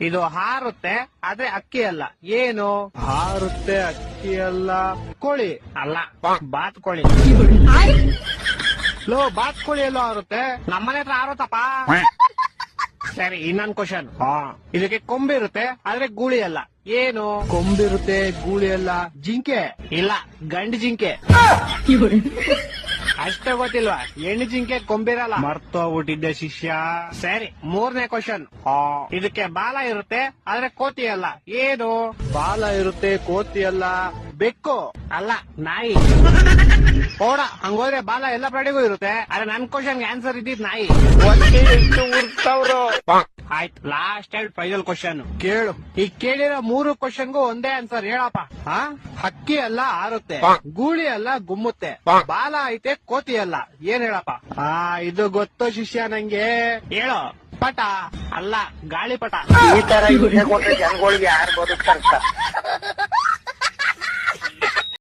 ಇದು ಹಾರುತ್ತೆ ಆದ್ರೆ ಅಕ್ಕಿ ಅಲ್ಲ. ಏನು? ಹಾರುತ್ತೆ ಅಕ್ಕಿ ಅಲ್ಲ. ಕೋಳಿ ಅಲ್ಲ, ಬಾತ್ಕೋಳಿ. ಲೋ, ಬಾತ್ಕೋಳಿ ಎಲ್ಲೋ ಹಾರುತ್ತೆ? ನಮ್ಮನೆ ಹತ್ರ ಹಾರುತ್ತಪ್ಪ. ಸರಿ, ಇನ್ನೊಂದ್ ಕ್ವಶನ್. ಇದಕ್ಕೆ ಕೊಂಬಿರುತ್ತೆ ಆದ್ರೆ ಗೂಳಿ ಅಲ್ಲ. ಏನು? ಕೊಂಬಿರುತ್ತೆ ಗೂಳಿ ಅಲ್ಲ. ಜಿಂಕೆ ಇಲ್ಲ, ಗಂಡು ಜಿಂಕೆ. ಅಷ್ಟೇ ಗೊತ್ತಿಲ್ವಾ? ಹೆಣ್ಣು ಜಿಂಕೆ ಕೊಂಬಿರಲ್ಲ. ಮರ್ತೋಗ್ಬಿಟ್ಟಿದ್ದೆ ಶಿಷ್ಯ. ಸರಿ, ಮೂರನೇ ಕ್ವಶನ್. ಇದಕ್ಕೆ ಬಾಲ ಇರುತ್ತೆ ಆದ್ರೆ ಕೋತಿ ಅಲ್ಲ. ಏನು? ಬಾಲ ಇರುತ್ತೆ ಕೋತಿ ಅಲ್ಲ. ಬೆಕ್ಕು ಅಲ್ಲ, ನಾಯಿ. ಓಡ, ಹಂಗೋದ್ರೆ ಬಾಲ ಎಲ್ಲ ಪ್ರಾಣಿಗೂ ಇರುತ್ತೆ. ಆದ್ರೆ ನನ್ ಕ್ವಶನ್ಗೆ ಆನ್ಸರ್ ಇದ್ದಿದ್ ನಾಯಿ. ಆಯ್ತು, ಲಾಸ್ಟ್ ಅಂಡ್ ಫೈನಲ್ ಕ್ವಶನ್ ಕೇಳು. ಈ ಕೇಳಿರೋ 3 ಕ್ವಶನ್ಗೂ ಒಂದೇ ಆನ್ಸರ್ ಹೇಳಪ್ಪ. ಹಕ್ಕಿ ಅಲ್ಲ ಹಾರುತ್ತೆ, ಗೂಳಿ ಅಲ್ಲ ಗುಮ್ಮುತ್ತೆ, ಬಾಲ ಐತೆ ಕೋತಿ ಅಲ್ಲ. ಏನ್ ಹೇಳಪ್ಪ? ಇದು ಗೊತ್ತು ಶಿಷ್ಯ ನಂಗೆ. ಹೇಳೋ. ಪಟ ಅಲ್ಲ, ಗಾಳಿಪಟ. ಈ ತರ ಜನಗಳಿಗೆ ಯಾರು ಬದುಕ್ತಾರ?